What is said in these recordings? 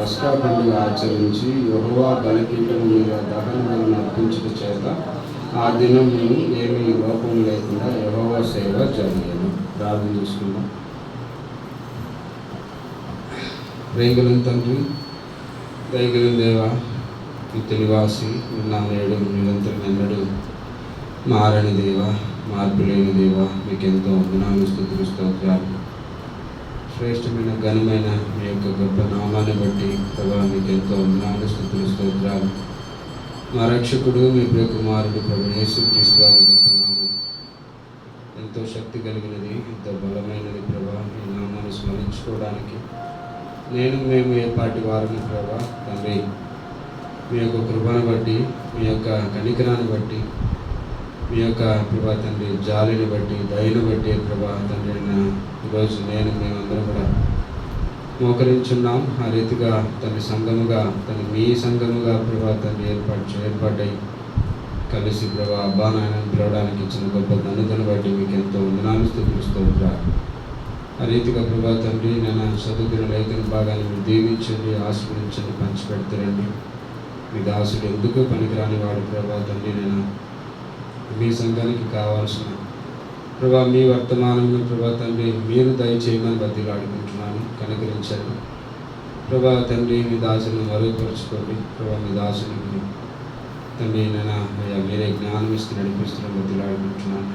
పస్కా పండుగ ఆచరించి యెహోవా బలిపీఠము మీద దహన బలులను అర్పించుట చేత ఆ దినం ఏమీ లోపం లేకుండా యెహోవా సేవ జరిగేను. ప్రార్థన చేసుకుందాం. దయగలిగిన తండ్రి, దయగలిగిన దేవా, నిత్య నివాసి, నిన్న నేడు నిరంతరం ఎన్నడూ మారని దేవా, మార్పు లేని దేవా, మీకెంతో వందనాలు, స్తుతులు, స్తోత్రాలు. శ్రేష్టమైన ఘనమైన మీ యొక్క గొప్ప నామాన్ని బట్టి ప్రభా మీకెంతో వందనాలు, స్తుతులు, స్తోత్రాలు. మా రక్షకుడు మీ ప్రియ కుమారుడు ప్రభు యేసుక్రీస్తు వారి గొప్ప నామం ఎంతో శక్తి కలిగినది, ఎంతో బలమైనది ప్రభా. మీ నామాన్ని స్మరించుకోవడానికి మేము ఏపాటి వారిని ప్రభా తండ్రి, మీ యొక్క కృపను బట్టి, మీ యొక్క కనికరాన్ని బట్టి, మీ యొక్క ప్రభా తండ్రి జాలిని బట్టి, దయను బట్టి ప్రభా తండ్రి ఈరోజు మేమందరం కూడా మోకరించున్నాం. ఆ రీతిగా తన సంఘముగా, మీ సంఘముగా ప్రభా తండ్రి ఏర్పడ్డాయి కలిసి ప్రభా అబ్బా నాయన పిలవడానికి ఇచ్చిన గొప్ప ధన్యతను బట్టి మీకు ఎంతో వందనాలు, స్తుతులు, స్తోత్రాలు. ఆ రీతిగా ప్రభా తండ్రి నేను చదువుకున్న లేఖన భాగాన్ని మీరు దీవించండి, ఆశీర్వదించండి, పంచిపెడతారండి. మీ దాసుడు ఎందుకు పనికిరాని వాడు ప్రభా తండ్రి, నేను మీ సంఘానికి కావాల్సిన ప్రభా మీ వర్తమానంలో ప్రభా తండ్రి మీరు దయచేయమని బతిలాడుకుంటున్నాను. కనుకరించండి ప్రభా తండ్రి, మీ దాసుని మరుగుపరుచుకోండి ప్రభా. మీ దాసునికి తండ్రి నేను అయ్యా మీరే జ్ఞానం ఇస్తూ నడిపిస్తున్న బతిలాడుకుంటున్నాను.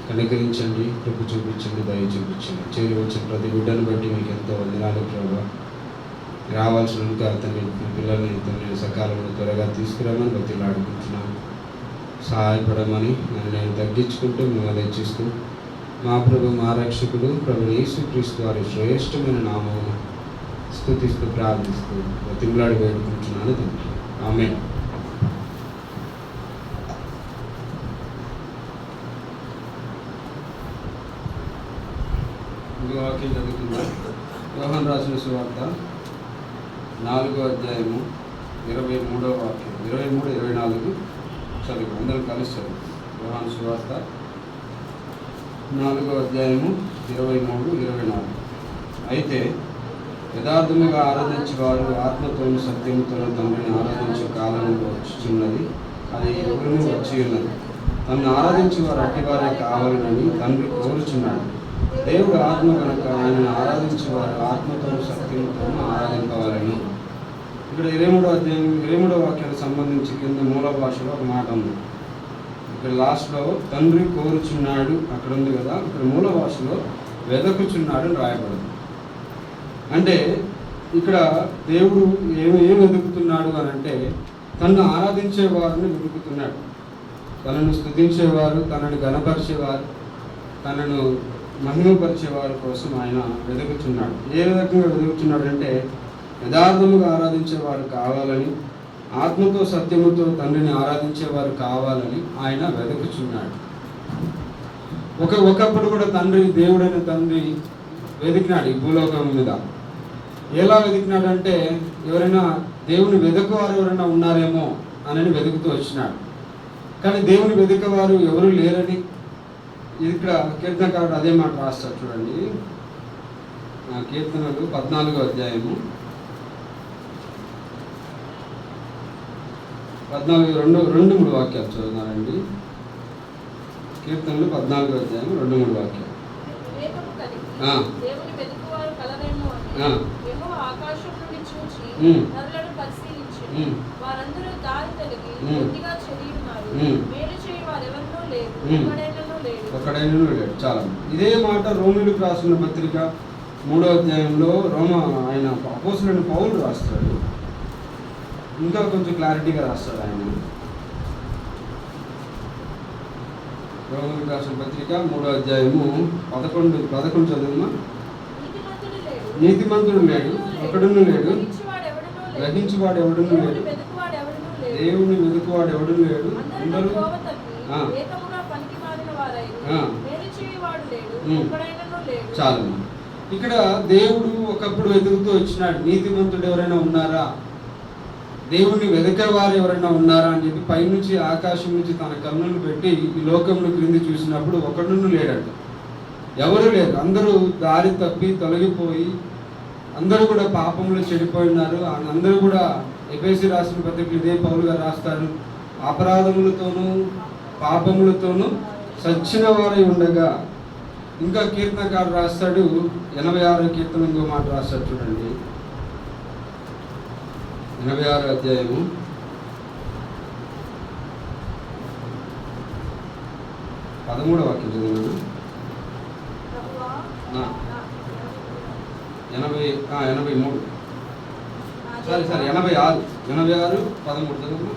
కనుకరించండి, కృప చూపించండి, దయ చూపించండి. చేరి వచ్చిన ప్రతి బిడ్డను బట్టి మీకు ఎంతో వందనాలు ప్రభా. రావాల్సిన ఇంకా తండ్రి పిల్లల్ని తండ్రి సకాలంలో త్వరగా తీసుకురామని బతిలాడుకుంటున్నాను. సహాయపడమని నన్ను నేను తగ్గించుకుంటూ మిమ్మల్ని హెచ్చిస్తూ మా ప్రభు మా రక్షకుడు ప్రభు యేసుక్రీస్తు వారి శ్రేష్టమైన నామమును స్తుతిస్తూ ప్రార్థిస్తూ బతిమలాడి వేడుకుంటున్నాను తండ్రి. ఆమేన్. వాక్యం చదువుకుందాం. యోహాను రాసిన సువార్త 4వ అధ్యాయము 23వ వాక్యం, 23, 24 చదువు. అందరం కలిసి చదువు. యోహాను సువార్త 4వ అధ్యాయము 23, 24. అయితే యథార్థముగా ఆరాధించేవారు ఆత్మతోను సత్యముతోను తండ్రిని ఆరాధించే కాలంలో వచ్చుచున్నది, అది ఎప్పుడూ వచ్చి ఉన్నది. తనను ఆరాధించేవారు అట్టివారే కావాలని తండ్రి కోరుచున్నాడు. దేవుడు ఆత్మ కనుక ఆయనను ఆరాధించేవారు ఆత్మతోను సత్యముతోను ఆరాధింపవాలని. ఇక్కడ 23వ అధ్యాయం 23వ వాక్యానికి సంబంధించి కింద మూల భాషలో ఒక మాట ఉంది. ఇక్కడ లాస్ట్లో తండ్రి కోరుచున్నాడు అక్కడ ఉంది కదా, ఇక్కడ మూల భాషలో వెదకుచున్నాడు అని రాయబడింది. అంటే ఇక్కడ దేవుడు ఏం వెతుకుతున్నాడు అని అంటే తనను ఆరాధించే వారిని వెతుకుతున్నాడు. తనను స్తుతించేవారు, తనను గణపరిచేవారు, తనను మహిమపరిచేవారి కోసం ఆయన వెతుకుతున్నాడు. ఏ విధంగా వెతుకుతున్నాడు అంటే యథార్థముగా ఆరాధించేవారు కావాలని, ఆత్మతో సత్యముతో తండ్రిని ఆరాధించేవారు కావాలని ఆయన వెతుకుచున్నాడు. ఒకప్పుడు కూడా దేవుడైన తండ్రి వెతికినాడు ఈ భూలోకం మీద. ఎలా వెతికినాడు అంటే ఎవరైనా దేవుని వెతుకువారు ఎవరైనా ఉన్నారేమో అని వెతుకుతూ వచ్చినాడు. కానీ దేవుని వెతికేవారు ఎవరు లేరని ఇక్కడ కీర్తనకారుడు అదే మాట రాస్తాడు. చూడండి, కీర్తనలు 14వ అధ్యాయము 2-3 వాక్యాలు చదువుతున్నారండి. కీర్తనలు 14వ అధ్యాయం 2-3 వాక్యాలు. ఒక్కడైనా లేడు. చాలా. ఇదే మాట రోమీయులకు రాసిన పత్రిక 3వ అధ్యాయంలో ఆయన అపోస్తలుడైన పౌలు రాస్తాడు. ఇంకా కొంచెం క్లారిటీగా రాస్తాడు ఆయన. రోమీయులకు రాసిన పత్రిక 3వ అధ్యాయము 11 చదువుమా. నీతిమంతుడు లేడు, ఒకడును లేడు, గ్రహించువాడు ఎవడును లేడు, దేవుని వెతుకువాడు ఎవడు లేడు, అందరూ చాలు. ఇక్కడ దేవుడు ఒకప్పుడు వెతుకుతూ వచ్చినాడు. నీతిమంతుడు ఎవరైనా ఉన్నారా, దేవుణ్ణి వెతకేవారు ఎవరైనా ఉన్నారా అని చెప్పి పైనుంచి ఆకాశం నుంచి తన కన్నులు పెట్టి ఈ లోకంలో క్రింది చూసినప్పుడు ఒకడును లేడంట. ఎవరు లేరు, అందరూ దారి తప్పి తొలగిపోయి అందరూ కూడా పాపంలో చెడిపోయినారు. అందరూ కూడా ఎఫెసీ రాసిన పత్రికలు ఇదే పౌలు గారు రాస్తారు, అపరాధములతోనూ పాపములతోనూ సచ్చిన వారై ఉండగా. ఇంకా కీర్తనకారుడు రాస్తాడు 86వ కీర్తన ఇంకో మాట రాస్తాడు చూడండి. 86వ అధ్యాయము 13వ వాక్యం చదివాను. 86 13 చదువు.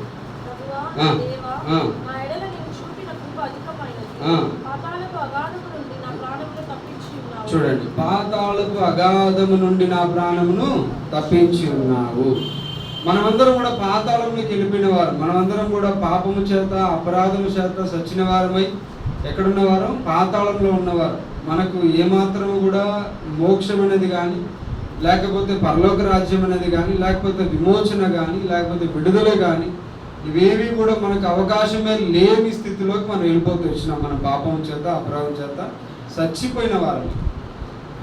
చూడండి, పాతాళపు అగాధము నుండి నా ప్రాణమును తప్పించి ఉన్నావు. మనమందరం కూడా పాతాళంలోకి వెళ్ళిపోయిన వారు, మనమందరం కూడా పాపము చేత అపరాధము చేత సచ్చిన వారమై ఎక్కడున్నవారు? పాతాళంలో ఉన్నవారు. మనకు ఏమాత్రము కూడా మోక్షం అనేది కానీ, లేకపోతే పరలోక రాజ్యం అనేది కానీ, లేకపోతే విమోచన కానీ, లేకపోతే విడుదల కానీ, ఇవేవి కూడా మనకు అవకాశమే లేని స్థితిలోకి మనం వెళ్ళిపోతూ వచ్చినాం. మన పాపం చేత అపరాధం చేత చచ్చిపోయిన వారు.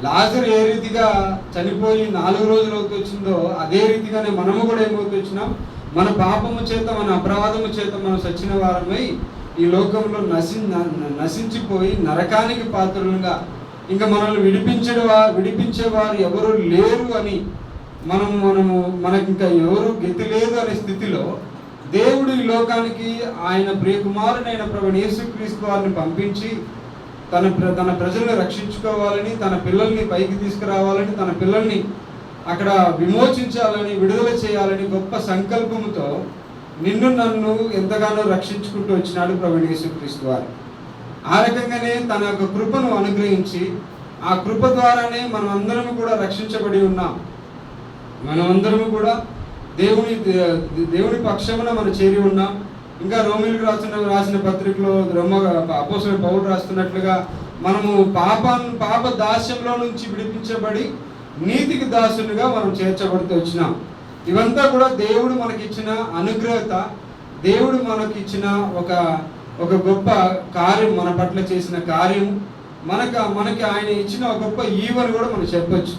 లాజరు ఏ రీతిగా చనిపోయి 4 రోజులు అవుతూ వచ్చిందో అదే రీతిగానే మనము కూడా ఏమవుతూ వచ్చినాం. మన పాపము చేత మన అపరాధము చేత మనం చచ్చిన వారమై ఈ లోకంలో నశించిపోయి నరకానికి పాత్రులుగా, ఇంకా మనల్ని విడిపించేవారు ఎవరు లేరు అని మనకి ఇంకా ఎవరు గతి లేదు అనే స్థితిలో దేవుడు ఈ లోకానికి ఆయన ప్రియకుమారుడైన ప్రభువైన యేసుక్రీస్తు వారిని పంపించి తన ప్రజలను రక్షించుకోవాలని, తన పిల్లల్ని పైకి తీసుకురావాలని, తన పిల్లల్ని అక్కడ విమోచించాలని, విడుదల చేయాలని గొప్ప సంకల్పంతో నిన్ను నన్ను ఎంతగానో రక్షించుకుంటూ వచ్చినాడు ప్రభువైన యేసుక్రీస్తు వారు. ఆ రకంగానే తన యొక్క కృపను అనుగ్రహించి ఆ కృప ద్వారానే మనం అందరం కూడా రక్షించబడి ఉన్నాం. మనమందరము కూడా దేవుని పక్షమున మనం చేరి ఉన్నాం. ఇంకా రోమిలకు రాసిన పత్రికలో అపోస్తలుడైన పౌలు రాస్తున్నట్లుగా మనము పాప దాస్యంలో నుంచి విడిపించబడి నీతికి దాసులుగా మనం చేర్చబడుతూ వచ్చినాం. ఇవంతా కూడా దేవుడు మనకిచ్చిన అనుగ్రహత, దేవుడు మనకిచ్చిన ఒక గొప్ప కార్యం, మన పట్ల చేసిన కార్యం, మనకి ఆయన ఇచ్చిన ఒక గొప్ప ఈవెను కూడా మనం చెప్పొచ్చు.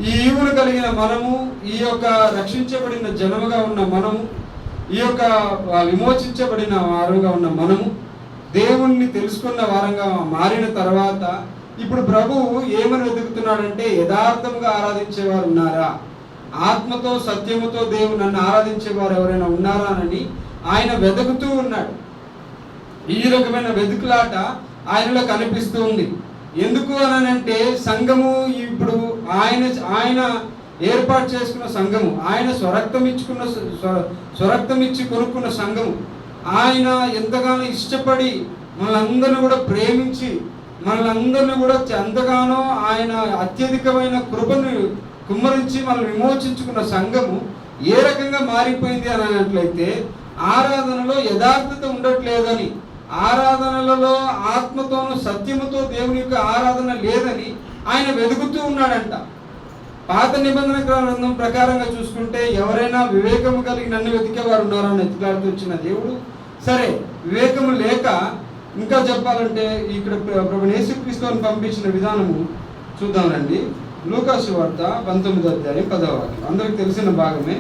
ఈ ఈవును కలిగిన మనము, ఈ యొక్క రక్షించబడిన జనముగా ఉన్న మనము, ఈ యొక్క విమోచించబడిన వారుగా ఉన్న మనము, దేవుణ్ణి తెలుసుకున్న వారంగా మారిన తర్వాత ఇప్పుడు ప్రభువు ఏమని వెతుకుతున్నాడంటే, యథార్థంగా ఆరాధించేవారు ఉన్నారా, ఆత్మతో సత్యముతో దేవుడు నన్ను ఆరాధించేవారు ఎవరైనా ఉన్నారా అని ఆయన వెతుకుతూ ఉన్నాడు. ఈ రకమైన వెతుకులాట ఆయనలో కనిపిస్తూ ఉంది. ఎందుకు అనంటే సంఘము ఇప్పుడు ఆయన ఏర్పాటు చేసుకున్న సంఘము, ఆయన స్వరక్తం ఇచ్చి కొనుక్కున్న సంఘము, ఆయన ఎంతగానో ఇష్టపడి మనల్ని కూడా ప్రేమించి మనల్ని కూడా ఎంతగానో ఆయన అత్యధికమైన కృపను కుమ్మరించి మనల్ని విమోచించుకున్న సంఘము ఏ రకంగా మారిపోయింది అని అన్నట్లయితే, ఆరాధనలో యథార్థత ఉండట్లేదని, ఆరాధనలలో ఆత్మతోను సత్యముతో దేవుని యొక్క ఆరాధన లేదని ఆయన వెతుకుతూ ఉన్నాడంట. పాత నిబంధన గ్రంథం ప్రకారంగా చూసుకుంటే ఎవరైనా వివేకము కలిగి నన్ను వెతికేవారు ఉన్నారని ఎత్తులాడుతూ వచ్చిన దేవుడు, సరే వివేకము లేక ఇంకా చెప్పాలంటే ఇక్కడ ప్రభువైన యేసుక్రీస్తుని పంపించిన విధానము చూద్దాం రండి. లూకా సువార్త 19వ అధ్యాయం 10వ వాక్యం అందరికి తెలిసిన భాగమే.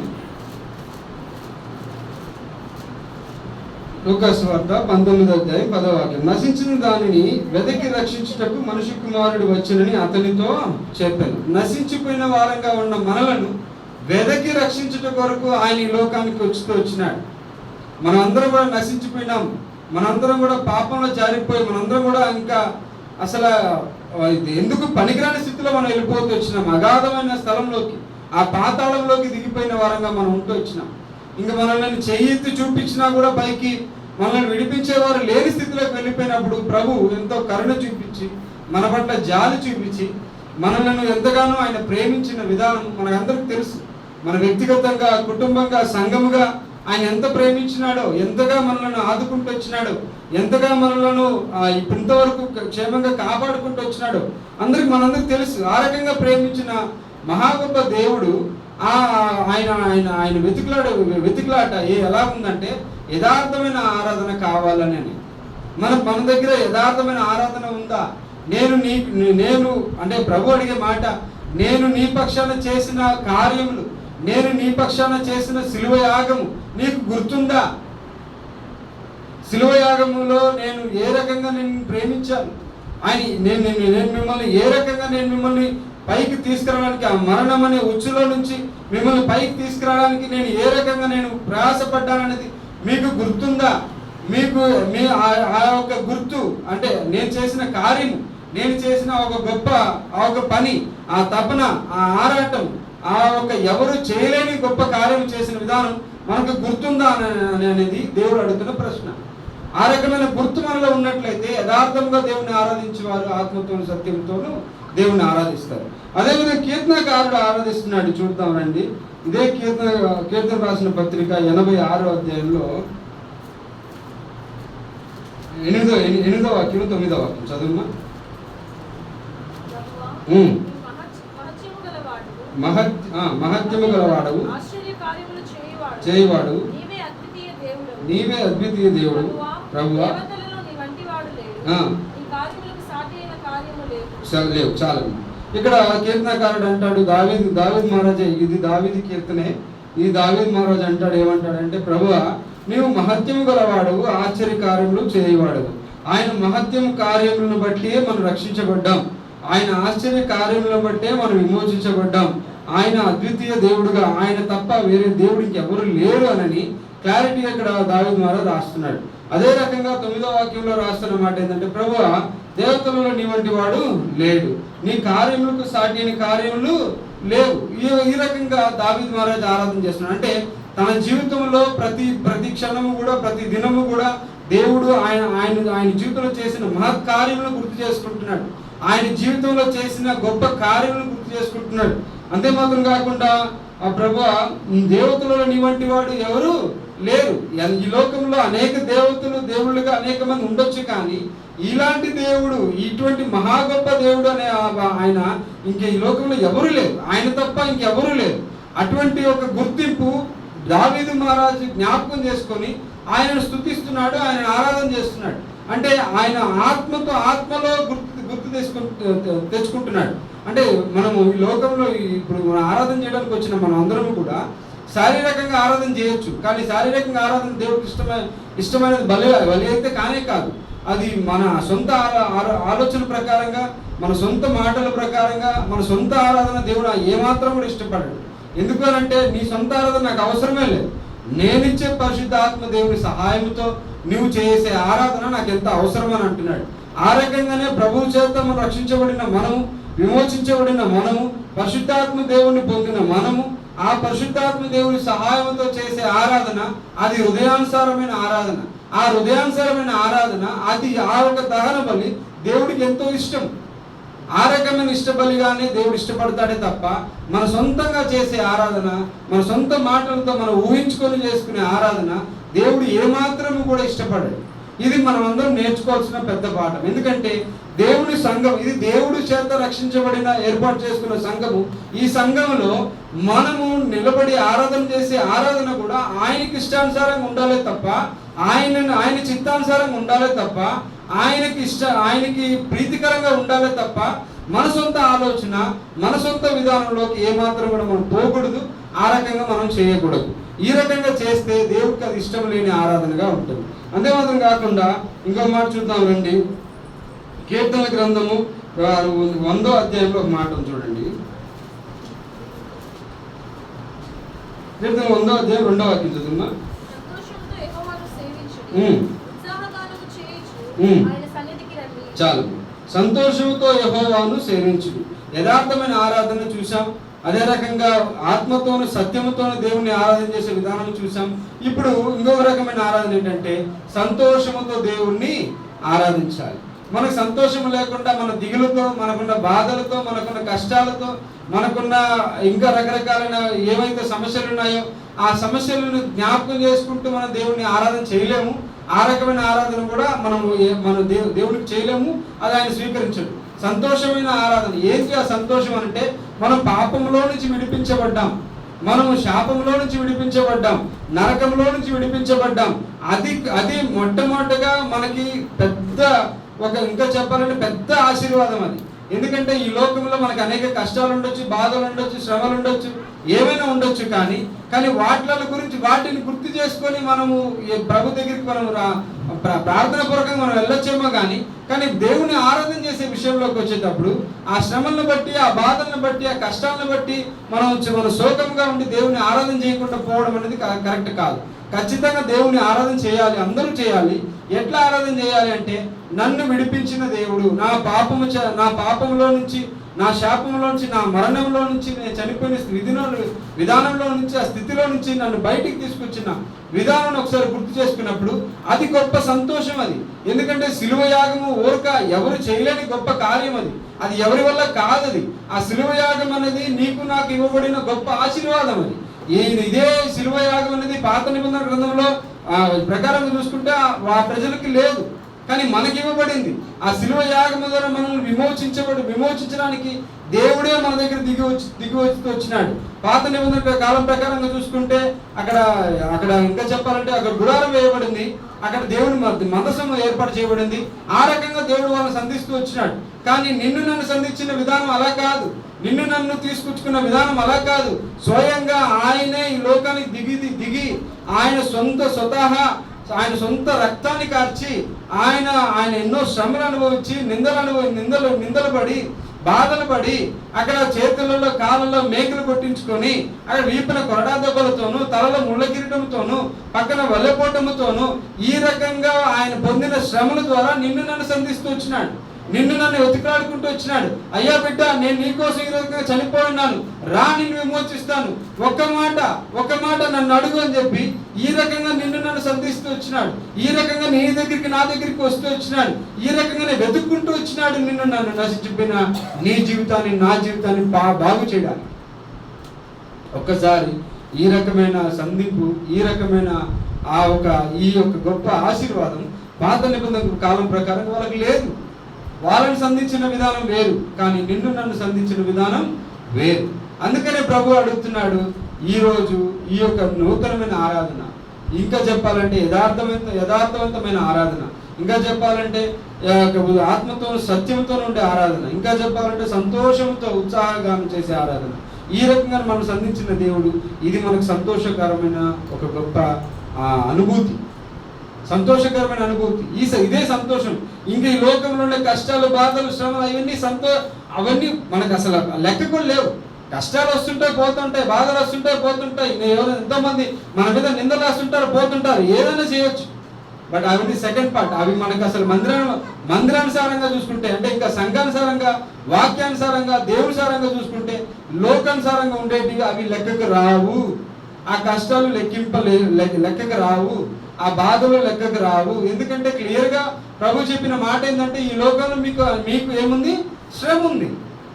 లూకా సువార్త 19వ అధ్యాయం 10వ వాక్యం. నశించిన దానిని వెదకి రక్షించుటకు మనుష్య కుమారుడు వచ్చునని అతనితో చెప్పాను. నశించిపోయిన వారంగా ఉన్న మనలను వెదకి రక్షించుట కొరకు ఆయన ఈ లోకానికి వచ్చినాడు. మనమందరం కూడా నశించిపోయినాం, మనందరం కూడా పాపంలో జారిపోయి మనందరం కూడా ఇంకా అసలు ఎందుకు పనికిరాని స్థితిలో మనం వెళ్ళిపోతూ వచ్చినాం. అగాధమైన స్థలంలోకి, ఆ పాతాళంలోకి దిగిపోయిన వారంగా మనం ఉంటూ వచ్చినాం. ఇంకా మనల్ని చెయ్యెత్తి చూపించినా కూడా పైకి మనల్ని విడిపించేవారు లేని స్థితిలోకి వెళ్ళిపోయినప్పుడు ప్రభు ఎంతో కరుణ చూపించి, మన పట్ల జాలి చూపించి, మనల్ని ఎంతగానో ఆయన ప్రేమించిన విధానం మనకందరికి తెలుసు. మన వ్యక్తిగతంగా, కుటుంబంగా, సంఘముగా ఆయన ఎంత ప్రేమించినాడో, ఎంతగా మనల్ని ఆదుకుంటూ వచ్చినాడో, ఎంతగా మనలను ఇంతవరకు క్షేమంగా కాపాడుకుంటూ వచ్చినాడో మనందరికి తెలుసు. ఆ రకంగా ప్రేమించిన మహా గొప్ప దేవుడు ఆయన వెతుకులాట ఎలా ఉందంటే, యథార్థమైన ఆరాధన కావాలని. మన దగ్గర యథార్థమైన ఆరాధన ఉందా? నేను అంటే ప్రభు అడిగే మాట, నేను నీ పక్షాన చేసిన కార్యములు, నేను నీ పక్షాన చేసిన సిలువ యాగము నీకు గుర్తుందా? సిలువ యాగములో నేను ఏ రకంగా నేను ప్రేమించాను, నేను మిమ్మల్ని ఏ రకంగా నేను మిమ్మల్ని పైకి తీసుకురావడానికి, ఆ మరణం అనే ఉచ్చులో నుంచి మిమ్మల్ని పైకి తీసుకురావడానికి నేను ఏ రకంగా నేను ప్రయాసపడ్డాననేది మీకు గుర్తుందా? మీకు ఆ యొక్క గుర్తు అంటే నేను చేసిన కార్యము, నేను చేసిన ఒక గొప్ప ఆ ఒక పని, ఆ తపన, ఆ ఆరాటం, ఆ ఒక ఎవరు చేయలేని గొప్ప కార్యం చేసిన విధానం మనకు గుర్తుందా అనేది దేవుడు అడుగుతున్న ప్రశ్న. ఆ రకమైన గుర్తు మనలో ఉన్నట్లయితే యథార్థంగా దేవుని ఆరాధించేవారు ఆత్మతోను సత్యంతోనూ దేవుని ఆరాధిస్తారు. అదేవిధంగా కీర్తనకారుడు ఆరాధిస్తున్నాడు. చూద్దాం రండి. ఇదే కీర్తన రాసిన పత్రిక 86వ అధ్యాయంలో 8వ వాక్యం 9వ వాక్యం చదువుమా. మహత్యము గలవాడవు, చేయవాడు, నీవే అద్వితీయ దేవుడు ప్రభువా, లేవు. చాలా ఇక్కడ కీర్తనకారుడు అంటాడు, దావీదు మహారాజే, ఇది దావీదు కీర్తనే. ఈ దావీదు మహారాజు అంటాడు, ఏమంటాడంటే, ప్రభువా నీవు మహత్యము గలవాడు, ఆశ్చర్య కార్యములు చేయవాడు. ఆయన మహత్యము కార్యములను బట్టి మనం రక్షించబడ్డాం, ఆయన ఆశ్చర్య కార్యములను బట్టే మనం విమోచించబడ్డాం. ఆయన అద్వితీయ దేవుడుగా, ఆయన తప్ప వేరే దేవుడికి ఎవరు లేరు అని క్లారిటీ ఇక్కడ దావీదు మహారాజు రాస్తున్నాడు. అదే రకంగా 9వ వాక్యంలో రాస్తున్న మాట ఏంటంటే, ప్రభువా దేవతలలో నీ వంటి వాడు లేడు, నీ కార్యములకు సాటిన కార్యములు లేవు. ఈ రకంగా దావీదు మహారాజు ఆరాధన చేస్తున్నాడు. అంటే తన జీవితంలో ప్రతి క్షణము కూడా, ప్రతి దినము కూడా దేవుడు ఆయన జీవితంలో చేసిన మహత్ కార్యములను గుర్తు చేసుకుంటున్నాడు, ఆయన జీవితంలో చేసిన గొప్ప కార్యములను గుర్తు చేసుకుంటున్నాడు. అంతేమాత్రం కాకుండా, ఆ ప్రభువా దేవతలలో నీ వంటి వాడు ఎవరు లేరు. ఈ లోకంలో అనేక దేవుళ్ళుగా అనేక మంది ఉండొచ్చు, కానీ ఇలాంటి దేవుడు, ఇటువంటి మహా గొప్ప దేవుడు అనే ఆయన ఇంక ఈ లోకంలో ఎవరు లేరు, ఆయన తప్ప ఇంకెవరూ లేరు. అటువంటి ఒక గుర్తింపు దావీదు మహారాజు జ్ఞాపకం చేసుకొని ఆయనను స్తుతిస్తున్నాడు, ఆయన ఆరాధన చేస్తున్నాడు. అంటే ఆయన ఆత్మలో గుర్తు తెచ్చుకుంటున్నాడు. అంటే మనము ఈ లోకంలో ఇప్పుడు మనం ఆరాధన చేయడానికి వచ్చిన మనం అందరము కూడా శారీరకంగా ఆరాధన చేయొచ్చు, కానీ శారీరకంగా ఆరాధన దేవుడికి ఇష్టమైనది బలి అయితే కానే కాదు. అది మన సొంత ఆలోచన ప్రకారంగా, మన సొంత మాటల ప్రకారంగా, మన సొంత ఆరాధన దేవుడు ఏమాత్రం కూడా ఇష్టపడడు. ఎందుకనంటే నీ సొంత ఆరాధన నాకు అవసరమే లేదు, నేనిచ్చే పరిశుద్ధాత్మ దేవుని సహాయంతో నువ్వు చేసే ఆరాధన నాకు ఎంత అవసరం అని అంటున్నాడు. ఆ రకంగానే ప్రభువు చేత మనం రక్షించబడిన మనము, విమోచించబడిన మనము, పరిశుద్ధాత్మ దేవుని పొందిన మనము, ఆ పరిశుద్ధాత్మ దేవుని సహాయంతో చేసే ఆరాధన అది హృదయానుసారమైన ఆరాధన. ఆ హృదయానుసారమైన ఆరాధన అది ఆ ఒక దహన బలి దేవుడికి ఎంతో ఇష్టం. ఆ రకమైన ఇష్టబలిగానే దేవుడు ఇష్టపడతాడే తప్ప మన సొంతంగా చేసే ఆరాధన, మన సొంత మాటలతో మనం ఊహించుకొని చేసుకునే ఆరాధన దేవుడు ఏమాత్రము కూడా ఇష్టపడడు. ఇది మనం అందరం నేర్చుకోవాల్సిన పెద్ద పాఠం. ఎందుకంటే దేవుని సంఘం, ఇది దేవుడి చేత రక్షించబడిన ఏర్పాటు చేసుకున్న సంఘము. ఈ సంఘములో మనము నిలబడి ఆరాధన చేసే ఆరాధన కూడా ఆయనకి ఇష్టానుసారంగా ఉండాలి తప్ప, ఆయన చిత్తానుసారంగా ఉండాలి తప్ప, ఆయనకి ప్రీతికరంగా ఉండాలి తప్ప, మన సొంత ఆలోచన, మన సొంత విధానంలోకి ఏమాత్రం కూడా మనం పోకూడదు. ఆ రకంగా మనం చేయకూడదు. ఈ రకంగా చేస్తే దేవుడికి అది ఇష్టం లేని ఆరాధనగా ఉంటుంది. అంతేమాత్రం కాకుండా ఇంకో మాట చూద్దాం రండి. కీర్తనల గ్రంథము 100వ అధ్యాయంలో ఒక మాట చూడండి. కీర్తన 100వ అధ్యాయం 2వ వాక్యం చదువుమా. చాలు. సంతోషంతో యెహోవాను సేవించుడు. యథార్థమైన ఆరాధన చూసాం. అదే రకంగా ఆత్మతోను సత్యముతోను దేవుణ్ణి ఆరాధన చేసే విధానం చూసాం. ఇప్పుడు ఇంకొక రకమైన ఆరాధన ఏంటంటే సంతోషముతో దేవుణ్ణి ఆరాధించాలి. మనకు సంతోషం లేకుండా మన దిగులతో, మనకున్న బాధలతో, మనకున్న కష్టాలతో, మనకున్న ఇంకా రకరకాలైన ఏవైతే సమస్యలు ఉన్నాయో ఆ సమస్యలను జ్ఞాపకం చేసుకుంటూ మనం దేవుణ్ణి ఆరాధన చేయలేము. ఆ రకమైన ఆరాధన కూడా మన దేవుడికి చేయలేము, అది ఆయన స్వీకరించడు. సంతోషమైన ఆరాధన ఏంటి? ఆ సంతోషం అంటే మనం పాపంలో నుంచి విడిపించబడ్డాం, మనము శాపంలో నుంచి విడిపించబడ్డాం, నరకంలో నుంచి విడిపించబడ్డాం. అది మొట్టమొదటిగా మనకి పెద్ద ఇంకా చెప్పాలంటే పెద్ద ఆశీర్వాదం. ఎందుకంటే ఈ లోకంలో మనకు అనేక కష్టాలు ఉండొచ్చు, బాధలు ఉండొచ్చు, శ్రమలు ఉండొచ్చు, ఏమైనా ఉండొచ్చు. కానీ వాటిని గుర్తు చేసుకొని మనము ప్రభు దగ్గరికి మనం ప్రార్థన పూర్వకంగా మనం వెళ్ళొచ్చేమో కానీ దేవుని ఆరాధన చేసే విషయంలోకి వచ్చేటప్పుడు ఆ శ్రమలను బట్టి, ఆ బాధలను బట్టి, ఆ కష్టాలను బట్టి మనం శోకంగా ఉండి దేవుని ఆరాధన చేయకుండా పోవడం అనేది కరెక్ట్ కాదు. ఖచ్చితంగా దేవుని ఆరాధన చేయాలి, అందరూ చేయాలి. ఎట్లా ఆరాధన చేయాలి అంటే, నన్ను విడిపించిన దేవుడు, నా పాపంలో నుంచి, నా శాపంలో నుంచి, నా మరణంలో నుంచి, నేను చనిపోయిన విధానంలో నుంచి, ఆ స్థితిలో నుంచి నన్ను బయటికి తీసుకొచ్చిన విధానం ఒకసారి గుర్తు చేసుకున్నప్పుడు అది గొప్ప సంతోషం. అది ఎందుకంటే సిలువ యాగము ఎవరు చేయలేని గొప్ప కార్యం. అది ఎవరి వల్ల కాదు. ఆ సిలువ యాగం అనేది నీకు నాకు ఇవ్వబడిన గొప్ప ఆశీర్వాదం. ఇదే సిలువ యాగం అనేది పాత నిబంధన గ్రంథంలో ప్రకారం చూసుకుంటే ఆ ప్రజలకి లేదు, కానీ మనకి ఇవ్వబడింది. ఆ సిలువ యాగం ద్వారా మనల్ని విమోచించడానికి దేవుడే మన దగ్గర దిగి వచ్చినాడు. పాత నిబంధన కాలం ప్రకారంగా చూసుకుంటే అక్కడ ఇంకా చెప్పాలంటే అక్కడ గుడారం వేయబడింది, అక్కడ దేవుని మందసం ఏర్పాటు చేయబడింది. ఆ రకంగా దేవుడు వాళ్ళని సంధిస్తూ వచ్చినాడు. కానీ నిన్ను నన్ను సంధించిన విధానం అలా కాదు, నిన్ను నన్ను తీసుకొచ్చుకున్న విధానం అలా కాదు. స్వయంగా ఆయనే ఈ లోకానికి దిగి ఆయన సొంత రక్తాన్ని కార్చి ఆయన ఎన్నో శ్రమలు అనుభవించి నిందలు పడి, బాధలు పడి, అక్కడ చేతులలో కాళ్ళలో మేకులు కొట్టించుకొని, అక్కడ వీపున కొరడా దెబ్బలతోనూ, తలలో ముళ్ళ కిరీటంతోనూ, పక్కన వల్లెపోటముతోనూ, ఈ రకంగా ఆయన పొందిన శ్రమల ద్వారా నిన్ను నన్ను సంధిస్తూ వచ్చినాడు, నిన్ను నన్ను వెతికాడుకుంటూ వచ్చినాడు. అయ్యా బిడ్డ, నేను నీకోసం ఈ రకంగా చనిపోయినాను, రా, నిన్ను విమోచిస్తాను, ఒక్క మాట నన్ను అడుగు అని చెప్పి ఈ రకంగా నిన్ను నన్ను సంధిస్తూ వచ్చినాడు. ఈ రకంగా నా దగ్గరికి వస్తూ వచ్చినాడు. ఈ రకంగానే వెతుక్కుంటూ వచ్చినాడు నిన్ను నన్ను నశించిపోయిన నీ జీవితాన్ని, నా జీవితాన్ని బాగు చేయడానికి. ఒక్కసారి ఈ రకమైన సంధింపు, ఈ రకమైన ఈ యొక్క గొప్ప ఆశీర్వాదం పాత నిబంధన కాలం ప్రకారం వాళ్ళకి లేదు. వాళ్ళని సంధించిన విధానం వేరు, కానీ నిన్ను నన్ను సంధించిన విధానం వేరు. అందుకనే ప్రభు అడుగుతున్నాడు ఈరోజు ఈ యొక్క నూతనమైన ఆరాధన, ఇంకా చెప్పాలంటే యథార్థవంతమైన ఆరాధన, ఇంకా చెప్పాలంటే ఆత్మతో సత్యంతో ఉండే ఆరాధన, ఇంకా చెప్పాలంటే సంతోషంతో ఉత్సాహగానం చేసే ఆరాధన. ఈ రకంగా మనం సంధించిన దేవుడు, ఇది మనకు సంతోషకరమైన ఒక గొప్ప అనుభూతి, సంతోషకరమైన అనుభూతి. ఇదే సంతోషం. ఇంకా ఈ లోకంలో ఉండే కష్టాలు, బాధలు, శ్రమలు అవన్నీ మనకు అసలు లెక్క కూడా లేవు. కష్టాలు వస్తుంటాయి, పోతుంటాయి, బాధలు వస్తుంటాయి, పోతుంటాయి. ఎంతోమంది మన మీద నిందలు వేస్తుంటారు, పోతుంటారు, ఏదైనా చేయొచ్చు. బట్ అవన్నీ సెకండ్ పార్ట్. అవి మనకు అసలు మందిరానుసారంగా చూసుకుంటే, అంటే ఇంకా సంఘానుసారంగా, వాక్యానుసారంగా, దేవునిసారంగా చూసుకుంటే, లోకానుసారంగా ఉండేటివి అవి లెక్కకు రావు. ఆ కష్టాలు లెక్కకు రావు, ఆ బాధలు లెక్కకు రావు. ఎందుకంటే క్లియర్గా ప్రభు చెప్పిన మాట ఏంటంటే, ఈ లోకంలో మీకు ఏముంది? శ్రమ ఉంది.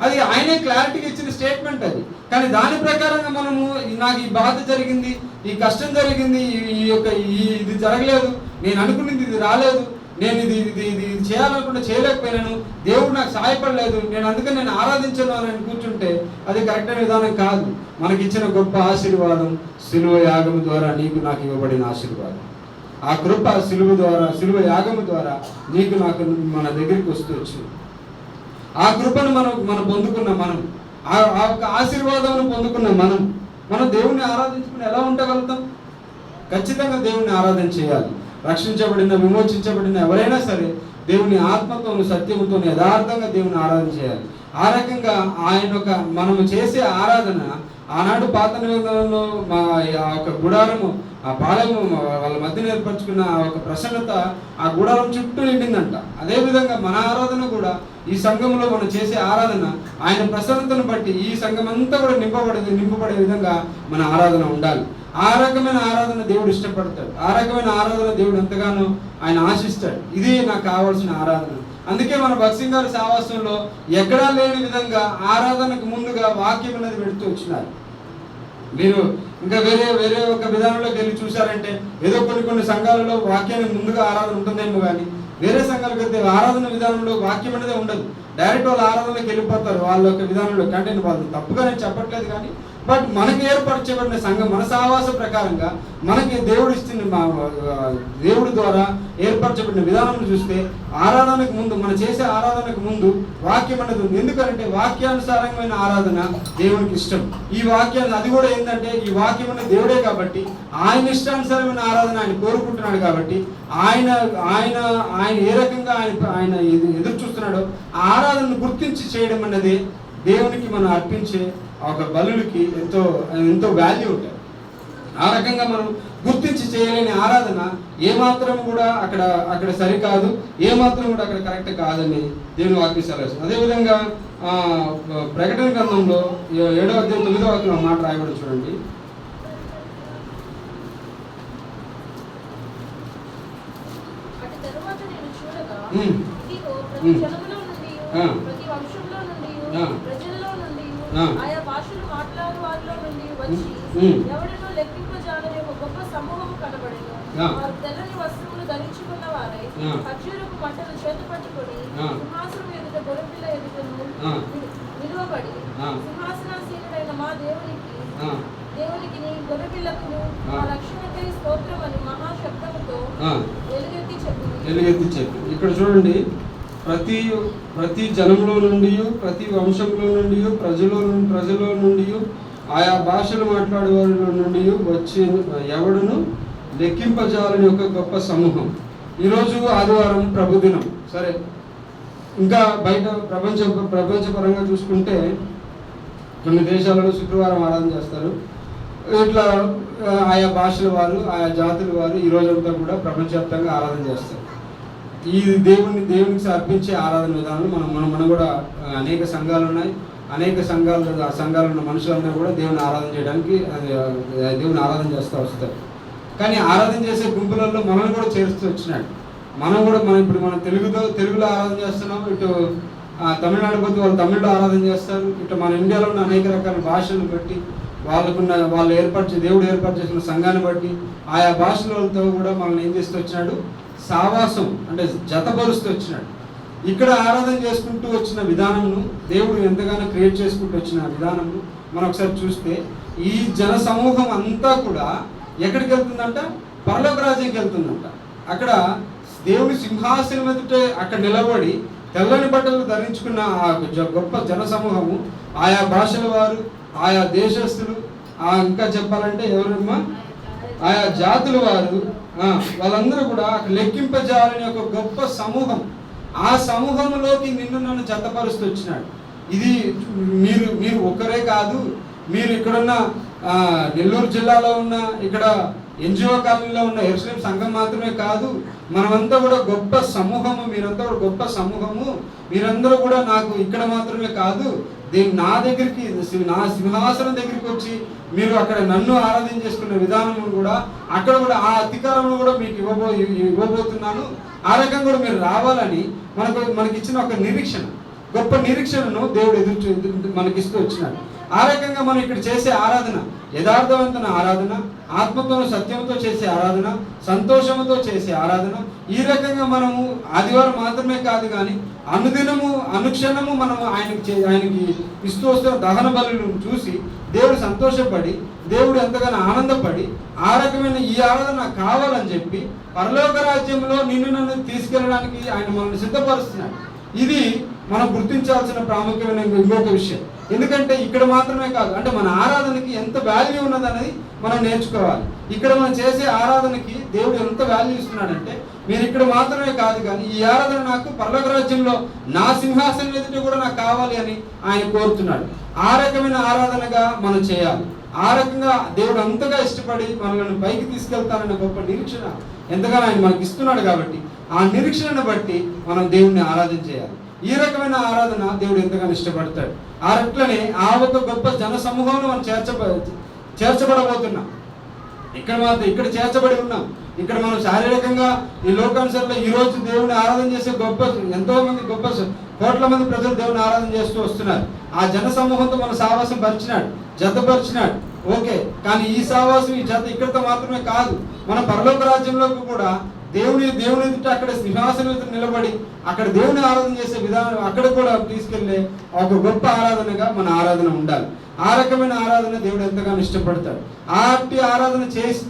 అది ఆయనే క్లారిటీగా ఇచ్చిన స్టేట్మెంట్ అది. కానీ దాని ప్రకారంగా మనము నాకు ఈ బాధ జరిగింది, ఈ కష్టం జరిగింది, ఇది జరగలేదు, నేను అనుకున్నది ఇది రాలేదు, నేను ఇది చేయాలనుకుంటే చేయలేకపోయినాను, దేవుడు నాకు సహాయపడలేదు, అందుకని నేను ఆరాధించను అని కూర్చుంటే అది కరెక్ట్ అయిన విధానం కాదు. మనకిచ్చిన గొప్ప ఆశీర్వాదం సిలువ యాగము ద్వారా నీకు నాకు ఇవ్వబడిన ఆశీర్వాదం. ఆ కృప సిలువ యాగము ద్వారా నీకు నాకు మన దగ్గరికి వస్తూ వచ్చింది. ఆ కృపను మనం పొందుకున్న ఆ యొక్క ఆశీర్వాదం పొందుకున్న మనం దేవుణ్ణి ఆరాధించుకుని ఎలా ఉండగలుగుతాం? ఖచ్చితంగా దేవుణ్ణి ఆరాధన చేయాలి. రక్షించబడిన, విమోచించబడిన ఎవరైనా సరే దేవుని ఆత్మతోను, సత్యముతోను యథార్థంగా దేవుని ఆరాధన చేయాలి. ఆ రకంగా మనము చేసే ఆరాధన ఆనాడు పాత నిబంధనలో ఒక గుడారము, ఆ పాలెము వాళ్ళ మధ్యన ఏర్పరచుకున్న ఒక ప్రసన్నత ఆ గుడారం చుట్టూ నిండిందంట. అదేవిధంగా మన ఆరాధన కూడా, ఈ సంఘంలో మనం చేసే ఆరాధన ఆయన ప్రసన్నతను బట్టి ఈ సంఘం అంతా కూడా నింపబడే విధంగా మన ఆరాధన ఉండాలి. ఆ రకమైన ఆరాధన దేవుడు ఇష్టపడతాడు. ఆ రకమైన ఆరాధన దేవుడు ఎంతగానో ఆయన ఆశిస్తాడు. ఇది నాకు కావాల్సిన ఆరాధన. అందుకే మన భక్సింగ్ గారి సావాసంలో ఎక్కడా లేని విధంగా ఆరాధనకు ముందుగా వాక్యం అనేది పెడుతూ వచ్చినారు. మీరు ఇంకా వేరే ఒక విధానంలోకి వెళ్ళి చూసారంటే, ఏదో కొన్ని సంఘాలలో వాక్యానికి ముందుగా ఆరాధన ఉంటుందేమో, కానీ వేరే సంఘాలకు అయితే ఆరాధన విధానంలో వాక్యం అనేది ఉండదు. డైరెక్ట్ వాళ్ళ ఆరాధనలోకి వెళ్ళిపోతారు. వాళ్ళ యొక్క విధానంలో కంటే వాళ్ళు తప్పుగా నేను చెప్పట్లేదు, కానీ బట్ మనకి ఏర్పరచబడిన సంఘం, మన సహవాస ప్రకారంగా మనకి దేవుడు ఇస్తున్న దేవుడి ద్వారా ఏర్పరచబడిన విధానం చూస్తే ఆరాధనకు ముందు, మనం చేసే ఆరాధనకు ముందు వాక్యం అనేది ఉంది. ఎందుకంటే వాక్యానుసారమైన ఆరాధన దేవునికి ఇష్టం. ఈ వాక్యాన్ని అది కూడా ఏంటంటే ఈ వాక్యం అనేది దేవుడే కాబట్టి ఆయన ఇష్టానుసారమైన ఆరాధన ఆయన కోరుకుంటున్నాడు కాబట్టి ఆయన ఆయన ఆయన ఏ రకంగా ఆయన ఎదురు చూస్తున్నాడో ఆ ఆరాధనను గుర్తించి చేయడం అనేది దేవునికి మనం అర్పించే ఒక బలులకి ఎంతో ఎంతో వాల్యూ ఉంటుంది. ఆ రకంగా మనం గుర్తించి చేయలేని ఆరాధన ఏమాత్రం కూడా అక్కడ సరికాదు, ఏమాత్రం కూడా అక్కడ కరెక్ట్ కాదని దేవుని వాక్యం సెలవిస్తుంది. అదేవిధంగా ప్రకటన గ్రంథంలో 7వ అధ్యాయం 9వ వాక్యంలో మాట రాయబడి చూడండి. ఆయా భాషలు మాట్లాడు వారిలో నుండి వచ్చి ఎవరినో లెక్కింపజాలని ఒక గొప్ప సమూహము కనబడెను. వారు తెల్లని వస్త్రములు ధరించుకున్న వారై ఖర్జూరపు మంటలు చేత పట్టుకొని సింహాసనం ఎదుట గొర్రెపిల్ల ఎదుటను నిలువబడి సింహాసనాసీనుడైన మా దేవునికి నీ గొర్రెపిల్లకును మా రక్షణకై స్తోత్రమని మహాశబ్దముతో ఎలుగెత్తి చెప్పి. ఇక్కడ చూడండి, ప్రతి జనంలో నుండి, ప్రతి వంశంలో నుండి, ప్రజల నుండి, ఆయా భాషలు మాట్లాడే వారిలో నుండి వచ్చి ఎవడును లెక్కింపజాలని ఒక గొప్ప సమూహం. ఈరోజు ఆదివారం ప్రభుదినం. సరే, ఇంకా బయట ప్రపంచపరంగా చూసుకుంటే కొన్ని దేశాలలో శుక్రవారం ఆరాధన చేస్తారు. ఇట్లా ఆయా భాషల వారు, ఆయా జాతుల వారు ఈ రోజంతా కూడా ప్రపంచవ్యాప్తంగా ఆరాధన చేస్తారు. ఈ దేవునికి అర్పించే ఆరాధన విధానాలు మనం కూడా అనేక సంఘాలు ఉన్నాయి. అనేక సంఘాలు ఉన్న మనుషులందరూ కూడా దేవుని ఆరాధన చేయడానికి దేవుని ఆరాధన చేస్తూ వస్తారు. కానీ ఆరాధన చేసే గుంపులలో మనల్ని కూడా చేరుస్తూ వచ్చినాడు. మనం తెలుగులో ఆరాధన చేస్తున్నాం. ఇటు తమిళనాడు పోతే వాళ్ళు తమిళ్లో ఆరాధన చేస్తారు. ఇటు మన ఇండియాలో ఉన్న అనేక రకాల భాషలను బట్టి దేవుడు ఏర్పాటు చేసిన సంఘాన్ని బట్టి ఆయా భాషలతో కూడా మనల్ని ఏం చేస్తూ వచ్చినాడు, సావాసం అంటే జతపరుస్తూ వచ్చినాడు. ఇక్కడ ఆరాధన చేసుకుంటూ వచ్చిన విధానంను దేవుడు ఎంతగానో క్రియేట్ చేసుకుంటూ వచ్చిన విధానంను మనం ఒకసారి చూస్తే ఈ జన సమూహం అంతా కూడా ఎక్కడికి వెళ్తుందంట, పరలోక రాజ్యానికి వెళ్తుందంట. అక్కడ దేవుని సింహాసనం ఎదుటే అక్కడ నిలబడి తెల్లని బట్టలు ధరించుకున్న ఆ గొప్ప జన సమూహము, ఆయా భాషల వారు, ఆయా దేశస్తులు, ఇంకా చెప్పాలంటే ఎవరమ్మా ఆయా జాతుల వారు, వాళ్ళందరూ కూడా అక్కడ లెక్కింపజాలని ఒక గొప్ప సమూహం. ఆ సమూహంలోకి నన్ను జతపరుస్తూ వచ్చినాడు. ఇది మీరు ఒక్కరే కాదు, మీరు ఇక్కడున్న నెల్లూరు జిల్లాలో ఉన్న ఇక్కడ ఎన్జిఓ కాలనీలో ఉన్న యెరూషలేము సంఘం మాత్రమే కాదు, మనమంతా కూడా గొప్ప సమూహము, మీరంతా కూడా గొప్ప సమూహము, మీరందరూ కూడా నాకు ఇక్కడ మాత్రమే కాదు నా దగ్గరికి, నా సింహాసనం దగ్గరికి వచ్చి మీరు అక్కడ నన్ను ఆరాధన చేసుకునే విధానం కూడా అక్కడ కూడా ఆ అధికారంలో కూడా మీకు ఇవ్వబోతున్నాను. ఆ రకంగా కూడా మీరు రావాలని మనకి ఇచ్చిన ఒక నిరీక్షణ, గొప్ప నిరీక్షణను దేవుడు మనకిస్తూ వచ్చినాడు. ఆ రకంగా మనం ఇక్కడ చేసే ఆరాధన యథార్థవంతమైన ఆరాధన, ఆత్మతో సత్యంతో చేసే ఆరాధన, సంతోషంతో చేసే ఆరాధన. ఈ రకంగా మనము ఆదివారం మాత్రమే కాదు కానీ అనుదినము అనుక్షణము మనము ఆయనకి ఇస్తూ వస్తున్న దహన బలులను చూసి దేవుడు సంతోషపడి, దేవుడు ఎంతగానో ఆనందపడి ఆ రకమైన ఈ ఆరాధన నాకు కావాలని చెప్పి పరలోక రాజ్యంలో నన్ను తీసుకెళ్ళడానికి ఆయన మనల్ని సిద్ధపరుస్తున్నాడు. ఇది మనం గుర్తించాల్సిన ప్రాముఖ్యమైన ఇంకొక విషయం. ఎందుకంటే ఇక్కడ మాత్రమే కాదు, అంటే మన ఆరాధనకి ఎంత వాల్యూ ఉన్నదనేది మనం నేర్చుకోవాలి. ఇక్కడ మనం చేసే ఆరాధనకి దేవుడు ఎంత వాల్యూ ఇస్తున్నాడంటే మీరు ఇక్కడ మాత్రమే కాదు కానీ ఈ ఆరాధన నాకు పరలోక రాజ్యంలో నా సింహాసనం ఎదుట కూడా నాకు కావాలి అని ఆయన కోరుతున్నాడు. ఆ రకమైన ఆరాధనగా మనం చేయాలి. ఆ రకంగా దేవుడు అంతగా ఇష్టపడి మనల్ని పైకి తీసుకెళ్తానన్న గొప్ప నిరీక్షణ ఎంతగానో ఆయన మనకి ఇస్తున్నాడు. కాబట్టి ఆ నిరీక్షణను బట్టి మనం దేవుణ్ణి ఆరాధన చేయాలి. ఈ రకమైన ఆరాధన దేవుడు ఎంతగానో ఇష్టపడతాడు. ఆ రట్లనే ఆ ఒక గొప్ప జన సమూహంలో మనం చేర్చబడబోతున్నాం. ఇక్కడ చేర్చబడి ఉన్నాం. ఇక్కడ మనం శారీరకంగా ఈ లోకానుసారంలో ఈ రోజు దేవుని ఆరాధన చేసే ఎంతో మంది గొప్ప కోట్ల మంది ప్రజలు దేవుని ఆరాధన చేస్తూ వస్తున్నారు. ఆ జన సమూహంతో మన సావాసం పరిచినాడు, జతపరిచినాడు. ఓకే, కానీ ఈ సావాసం ఈ జత ఇక్కడితో మాత్రమే కాదు, మన పరలోక రాజ్యంలోకి కూడా దేవుని ఎదుట అక్కడ సింహాసనం ఎదుట నిలబడి అక్కడ దేవుని ఆరాధన చేసే విధానం అక్కడ కూడా తీసుకెళ్లే ఒక గొప్ప ఆరాధనగా మన ఆరాధన ఉండాలి. ఆ రకమైన ఆరాధన దేవుడు ఎంతగానో ఇష్టపడతాడు. ఆటి ఆరాధన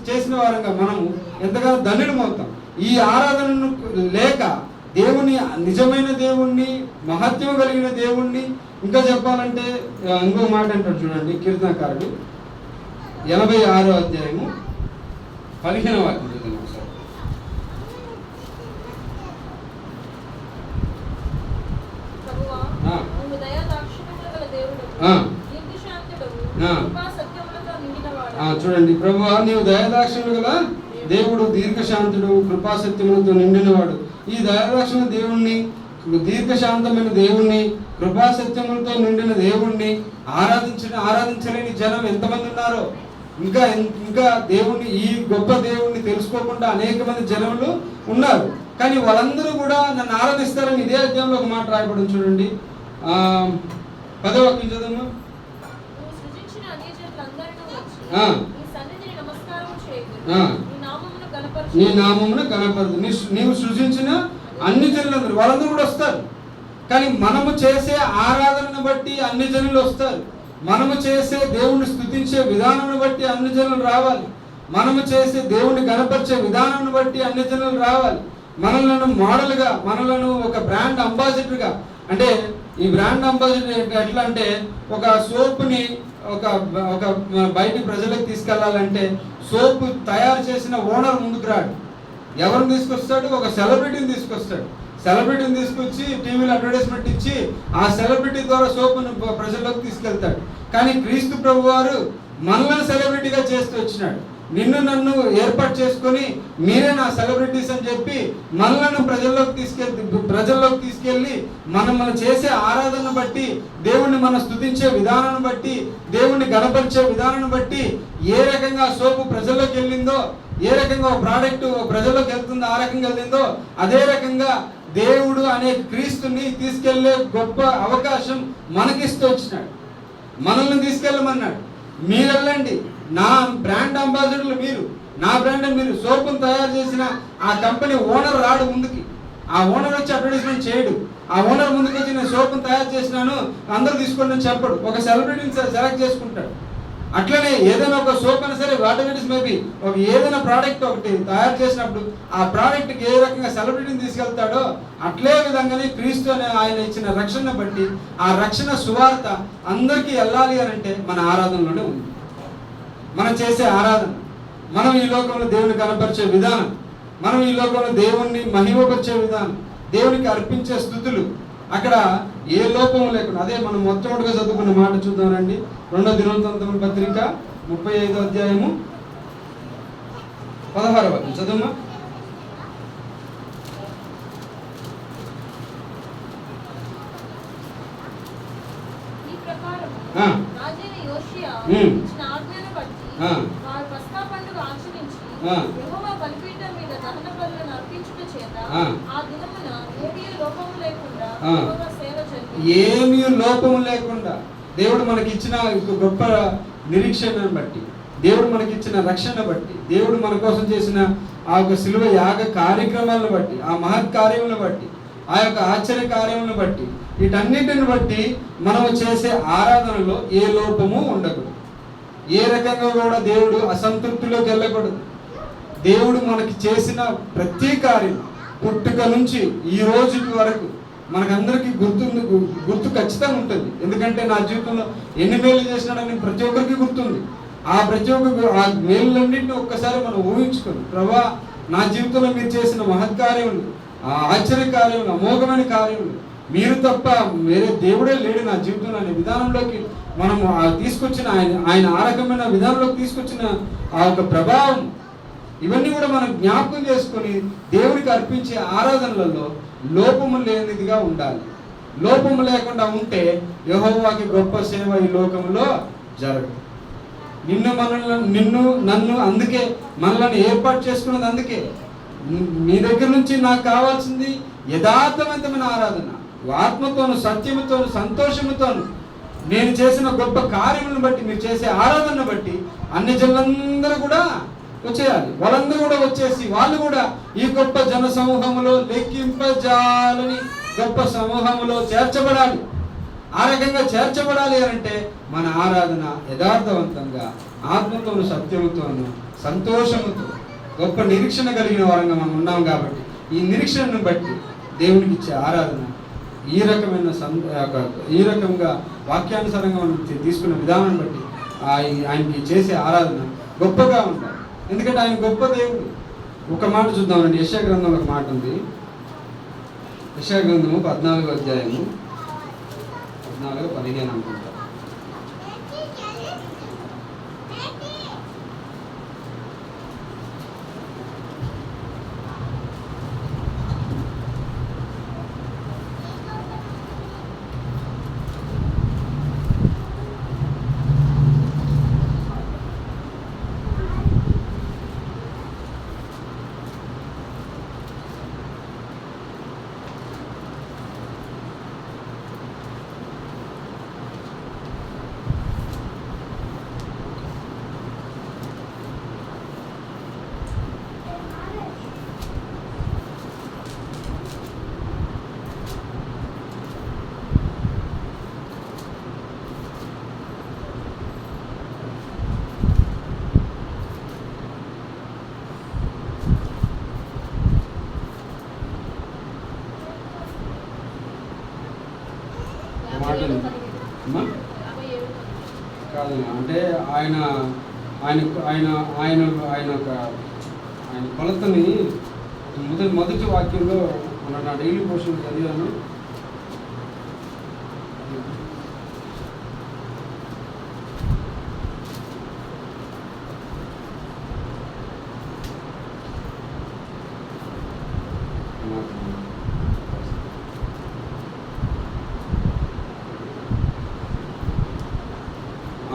చేసిన వారంగా మనము ఎంతగానో ధన్యులమవుతాం. ఈ ఆరాధనను లేక దేవుని, నిజమైన దేవుణ్ణి, మహత్యం కలిగిన దేవుణ్ణి, ఇంకా చెప్పాలంటే ఇంకో మాట అంటాడు చూడండి, కీర్తనకారుడు 86వ అధ్యాయము 15వ వాక్యం చూద్దాం ఒకసారి. చూడండి, ప్రభువా నీవు దయాదాక్షిణ్యులు గల దేవుడు, దీర్ఘశాంతుడు, కృపాసత్యములతో నిండినవాడు. ఈ దయాదాక్షిణ దేవుణ్ణి, దీర్ఘశాంతమైన దేవుణ్ణి, కృపాసత్యములతో నిండిన దేవుణ్ణి ఆరాధించలేని జనం ఎంతమంది ఉన్నారో, ఇంకా దేవుణ్ణి, ఈ గొప్ప దేవుణ్ణి తెలుసుకోకుండా అనేక మంది జనములు ఉన్నారు. కానీ వాళ్ళందరూ కూడా నన్ను ఆరాధిస్తారని ఇదే అధ్యాయంలో ఒక మాట రాయబడి చూడండి. 10వ వాక్యం చదువు. నీ నామమును కనపరదు. నీవు సృజించిన అన్ని జనులందరూ, వాళ్ళందరూ కూడా వస్తారు. కానీ మనము చేసే ఆరాధనను బట్టి అన్ని జనులు వస్తారు. మనము చేసే దేవుణ్ణి స్తుతించే విధానాన్ని బట్టి అన్ని జనులు రావాలి. మనము చేసే దేవుణ్ణి గణపరిచే విధానాన్ని బట్టి అన్ని జనులు రావాలి. మనలను మోడల్గా, మనలను ఒక బ్రాండ్ అంబాసిడర్గా, అంటే ఈ బ్రాండ్ అంబాసిడర్ ఎట్లా అంటే, ఒక సోప్ని ఒక బయటి ప్రజలకు తీసుకెళ్లాలంటే సోప్ తయారు చేసిన ఓనర్ ముందుకు రాడు. ఎవరిని తీసుకొస్తాడు? ఒక సెలబ్రిటీని తీసుకొస్తాడు. సెలబ్రిటీని తీసుకొచ్చి టీవీలో అడ్వర్టైజ్మెంట్ ఇచ్చి ఆ సెలబ్రిటీ ద్వారా సోపును ప్రజల్లోకి తీసుకెళ్తాడు. కానీ క్రీస్తు ప్రభు వారు మనల్ని సెలబ్రిటీగా చేస్తూ వచ్చినాడు. నిన్ను నన్ను ఏర్పాటు చేసుకొని మీరే నా సెలబ్రిటీస్ అని చెప్పి మనలను ప్రజల్లోకి తీసుకెళ్ళి మనం చేసే ఆరాధనను బట్టి, దేవుణ్ణి మనం స్తుతించే విధానాన్ని బట్టి, దేవుణ్ణి గణపరిచే విధానాన్ని బట్టి ఏ రకంగా సోపు ప్రజల్లోకి వెళ్ళిందో, ఏ రకంగా ఒక ప్రోడక్ట్ ప్రజల్లోకి వెళ్తుందో ఆ రకంగా వెళ్ళిందో, అదే రకంగా దేవుడు అనే క్రీస్తుని తీసుకెళ్లే గొప్ప అవకాశం మనకిస్తూ వచ్చినాడు. మనల్ని తీసుకెళ్ళమన్నాడు. మీరు వెళ్ళండి, నా బ్రాండ్ అంబాసిడర్లు మీరు, నా బ్రాండ్ మీరు. సోపును తయారు చేసిన ఆ కంపెనీ ఓనర్ రాడు ముందుకి. ఆ ఓనర్ వచ్చి అడ్వర్టైజ్మెంట్ చేయడు. ఆ ఓనర్ ముందుకు వచ్చి నేను సోపును తయారు చేసినాను అందరూ తీసుకోండి అని చెప్పడు. ఒక సెలబ్రిటీని సెలెక్ట్ చేసుకుంటాడు. అట్లనే ఏదైనా ఒక సోప్ అయినా సరే, వాటర్ ఇట్ ఇస్ మేబీ, ఒక ఏదైనా ప్రోడక్ట్ ఒకటి తయారు చేసినప్పుడు ఆ ప్రోడక్ట్కి ఏ రకంగా సెలబ్రిటీని తీసుకెళ్తాడో అట్లే విధంగానే క్రీస్తు అనే ఆయన ఇచ్చిన రక్షణ బట్టి ఆ రక్షణ సువార్త అందరికీ వెళ్ళాలి అని అంటే మన ఆరాధనలోనే ఉంది. మనం చేసే ఆరాధన, మనం ఈ లోకంలో దేవుని కనపరిచే విధానం, మనం ఈ లోకంలో దేవుణ్ణి మహిమపరిచే విధానం, దేవునికి అర్పించే స్థుతులు, అక్కడ ఏ లోపము లేకుండా. అదే మనం మొట్టమొదటిగా చదువుకున్న మాట చూద్దామండి. 2వ దినవృత్తాంతముల పత్రిక 35వ అధ్యాయము 16వ వచనం చదువుమా. ఏమీ లోపము లేకుండా దేవుడు మనకి ఇచ్చిన గొప్ప నిరీక్షణను బట్టి, దేవుడు మనకి ఇచ్చిన రక్షణ బట్టి, దేవుడు మన కోసం చేసిన ఆ యొక్క శిలువ యాగ కార్యక్రమాలను బట్టి, ఆ మహత్ కార్యములను బట్టి, ఆ యొక్క ఆశ్చర్య కార్యములను బట్టి, వీటన్నిటిని బట్టి మనము చేసే ఆరాధనలో ఏ లోపము ఉండకూడదు. ఏ రకంగా కూడా దేవుడు అసంతృప్తిలోకి వెళ్ళకూడదు. దేవుడు మనకి చేసిన ప్రతి కార్యం పుట్టుక నుంచి ఈ రోజుకి వరకు మనకందరికీ గుర్తు ఖచ్చితంగా ఉంటుంది. ఎందుకంటే నా జీవితంలో ఎన్ని మేలు చేసినాడని ప్రతి ఒక్కరికి గుర్తుంది. ఆ ప్రతి ఒక్క ఆ మేలులన్నింటినీ ఒక్కసారి మనం ఊహించుకోండి. ప్రభా, నా జీవితంలో మీరు చేసిన మహత్కార్యములు, ఆ ఆశ్చర్య కార్యములు, అమోఘమైన కార్యములు, మీరు తప్ప వేరే దేవుడే లేడు నా జీవితంలో అనే విధానంలోకి మనము తీసుకొచ్చిన ఆయన ఆ రకమైన విధానంలోకి తీసుకొచ్చిన ఆ యొక్క ప్రభావం, ఇవన్నీ కూడా మనం జ్ఞాపకం చేసుకొని దేవుడికి అర్పించే ఆరాధనలలో లోపము లేనిదిగా ఉండాలి. లోపము లేకుండా ఉంటే యెహోవాకి గొప్ప సేవ ఈ లోకంలో జరగదు. నిన్ను నన్ను అందుకే మనల్ని ఏర్పాటు చేసుకున్నది అందుకే. మీ దగ్గర నుంచి నాకు కావాల్సింది యథార్థవంతమైన ఆరాధన, ఆత్మతోను, సత్యముతోను, సంతోషముతోను. నేను చేసిన గొప్ప కార్యములను బట్టి, మీరు చేసే ఆరాధనను బట్టి అన్ని జనులందరూ కూడా వచ్చేయాలి. వాళ్ళందరూ కూడా వచ్చేసి వాళ్ళు కూడా ఈ గొప్ప జన సమూహంలో, లెక్కింపజాలని గొప్ప సమూహంలో చేర్చబడాలి. ఆ రకంగా చేర్చబడాలి అంటే మన ఆరాధన యథార్థవంతంగా, ఆత్మతోను, సత్యముతోను, సంతోషముతో, గొప్ప నిరీక్షణ కలిగిన వారంగా మనం ఉన్నాం. కాబట్టి ఈ నిరీక్షణను బట్టి దేవునికి ఇచ్చే ఆరాధన ఈ రకంగా వాక్యానుసారంగా మనం తీసుకున్న విధానం బట్టి ఆయనకి చేసే ఆరాధన గొప్పగా ఉండాలి. ఎందుకంటే ఆయన గొప్ప దేవుడు. ఒక మాట చూద్దామండి. యెషయా గ్రంథంలో ఒక మాట ఉంది. యెషయా గ్రంథము 14వ అధ్యాయము 14-15 అనుకుంటా. కాదు అంటే ఆయన ఆయన ఆయన ఆయన ఆయన ఒక ఆయన కొలతని మొదటి వాక్యంలో నా డైలీ పోషన్ చదివాను.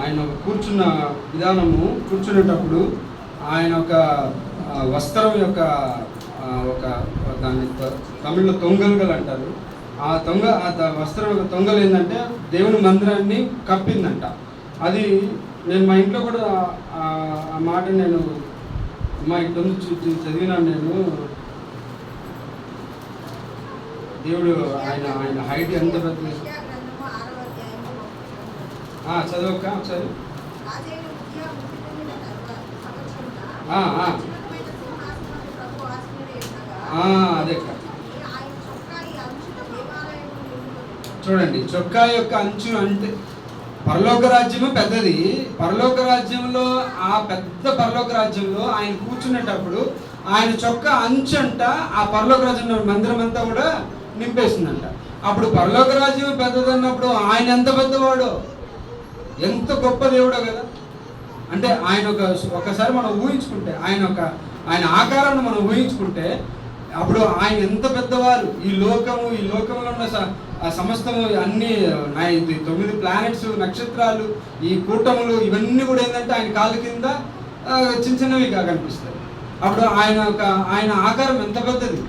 ఆయన కూర్చున్న విధానము, కూర్చునేటప్పుడు ఆయన ఒక వస్త్రం యొక్క ఒక దాన్ని తమిళ్లో తొంగలుగలు అంటారు. ఆ వస్త్రం యొక్క తొంగలు ఏంటంటే దేవుని మందిరాన్ని కప్పిందంట. అది నేను మా ఇంట్లో కూడా ఆ మాట నేను మా ఇంట్లో చదివినాను. నేను దేవుడు ఆయన హైట్ ఎంత పెద్ద చదవక్క ఒకసారి. అదే చూడండి, చొక్కా యొక్క అంచు అంటే పరలోక రాజ్యము పెద్దది. పరలోక రాజ్యంలో ఆ పెద్ద పరలోక రాజ్యంలో ఆయన కూర్చునేటప్పుడు ఆయన చొక్కా అంచు అంట ఆ పరలోక రాజ్యంలో మందిరం అంతా కూడా నింపేసిందంట. అప్పుడు పరలోక రాజ్యం పెద్దదన్నప్పుడు ఆయన ఎంత పెద్దవాడో, ఎంత గొప్ప దేవుడో కదా. అంటే ఆయన ఒకసారి మనం ఊహించుకుంటే, ఆయన ఆకారాన్ని మనం ఊహించుకుంటే అప్పుడు ఆయన ఎంత పెద్దవారు. ఈ లోకంలో ఉన్న సమస్తము అన్ని 9 ప్లానెట్స్, నక్షత్రాలు, ఈ కూటములు ఇవన్నీ కూడా ఏంటంటే ఆయన కాళ్ళ కింద చిన్నవిగా కనిపిస్తాయి. అప్పుడు ఆయన ఆకారం ఎంత పెద్దది.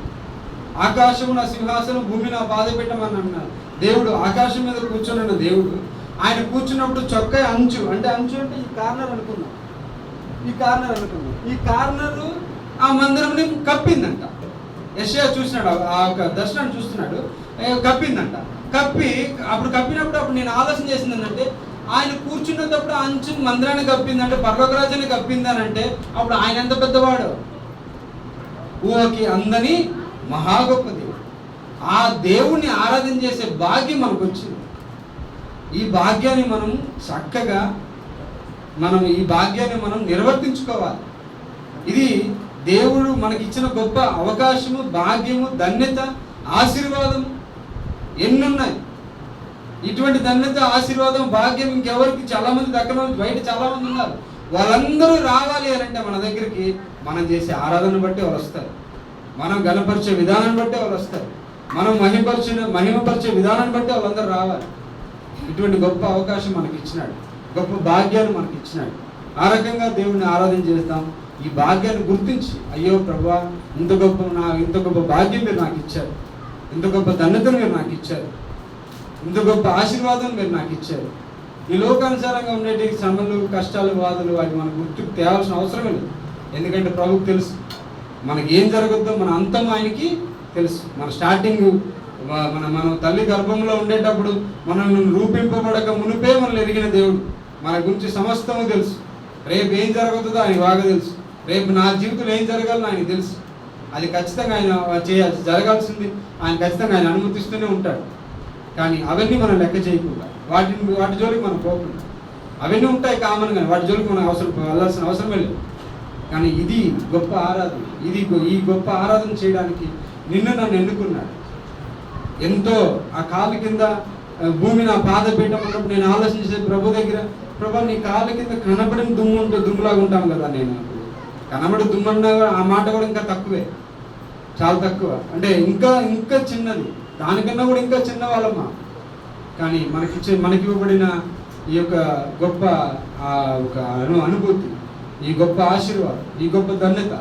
ఆకాశము నా సింహాసనం, భూమి నా పాదపీఠమని అన్నారు దేవుడు. ఆకాశం మీద కూర్చొని దేవుడు ఆయన కూర్చున్నప్పుడు చొక్కా అంచు అంటే ఈ కార్నర్ అనుకున్నాం. ఈ కార్నరు ఆ మందిరంని కప్పిందంట. యెషయా చూసినాడు, ఆ ఒక దర్శనాన్ని చూస్తున్నాడు, కప్పిందంట. కప్పినప్పుడు నేను ఆలోచన చేసింది ఏంటంటే, ఆయన కూర్చున్నప్పుడు అంచు మందిరాన్ని కప్పిందంటే, పరలోక రాజ్యాన్ని కప్పిందనంటే అప్పుడు ఆయన ఎంత పెద్దవాడు. ఊహకి అందని మహా గొప్ప దేవుడు. ఆ దేవుణ్ణి ఆరాధన చేసే భాగ్యం మనకు వచ్చింది. ఈ భాగ్యాన్ని మనం చక్కగా ఈ భాగ్యాన్ని మనం నిర్వర్తించుకోవాలి. ఇది దేవుడు మనకిచ్చిన గొప్ప అవకాశము, భాగ్యము, ధన్యత, ఆశీర్వాదం ఎన్నున్నాయి. ఇటువంటి ధన్యత, ఆశీర్వాదం, భాగ్యం ఇంకెవరికి చాలామంది దక్కన బయట చాలామంది ఉన్నారు. వాళ్ళందరూ రావాలి అంటే మన దగ్గరికి మనం చేసే ఆరాధన బట్టి వాళ్ళు వస్తారు. మనం గణపరిచే విధానాన్ని బట్టి వాళ్ళు వస్తారు. మనం మహిమపరిచే విధానాన్ని బట్టి వాళ్ళందరూ రావాలి. ఇటువంటి గొప్ప అవకాశం మనకి ఇచ్చినాడు, గొప్ప భాగ్యాన్ని మనకి ఇచ్చినాడు. ఆ రకంగా దేవుడిని ఆరాధన చేస్తాం. ఈ భాగ్యాన్ని గుర్తించి, అయ్యో ప్రభువా, ఇంత గొప్ప భాగ్యం మీరు నాకు ఇచ్చారు, ఇంత గొప్ప ధన్యతను మీరు నాకు ఇచ్చారు, ఇంత గొప్ప ఆశీర్వాదం మీరు నాకు ఇచ్చారు. ఈ లోకానుసారంగా ఉండేటి శ్రమలు, కష్టాలు, బాధలు అవి మనకు గుర్తుకు తేవాల్సిన అవసరమే లేదు. ఎందుకంటే ప్రభుకు తెలుసు మనకి ఏం జరగద్దో, మన అంతం ఆయనకి తెలుసు. మన స్టార్టింగ్ మనం తల్లి గర్భంలో ఉండేటప్పుడు మనం రూపింపబడక మునిపే మనల్ని ఎరిగిన దేవుడు. మన గురించి సమస్తము తెలుసు. రేపు ఏం జరుగుతుందో ఆయన బాగా తెలుసు. రేపు నా జీవితంలో ఏం జరగాలని ఆయనకు తెలుసు. అది ఖచ్చితంగా ఆయన చేయాల్సి జరగాల్సింది ఆయన ఖచ్చితంగా ఆయన అనుమతిస్తూనే ఉంటాడు. కానీ అవన్నీ మనం లెక్క చేయకుండా వాటి జోలికి మనం పోకుండా, అవన్నీ ఉంటాయి కామన్, కానీ వాటి జోలికి మనం వెళ్ళాల్సిన అవసరమే లేదు. కానీ ఇది గొప్ప ఆరాధన. ఈ గొప్ప ఆరాధన చేయడానికి నిన్ను నన్ను ఎన్నుకున్నాడు. ఎంతో ఆ కాలు కింద భూమి నా పాద పీఠం ఉన్నప్పుడు నేను ఆలోచించే ప్రభు దగ్గర, ప్రభు నీ కాళ్ళ కింద కనబడిన దుమ్ము ఉంటే దుమ్ములాగా ఉంటాం కదా. నేను కనబడి దుమ్మన్నా ఆ మాట కూడా ఇంకా తక్కువే, చాలా తక్కువ. అంటే ఇంకా చిన్నది, దానికన్నా కూడా ఇంకా చిన్న వాళ్ళమ్మా. కానీ మనకి ఇవ్వబడిన ఈ యొక్క గొప్ప ఒక అనుభూతి, ఈ గొప్ప ఆశీర్వాదం, ఈ గొప్ప ధన్యత,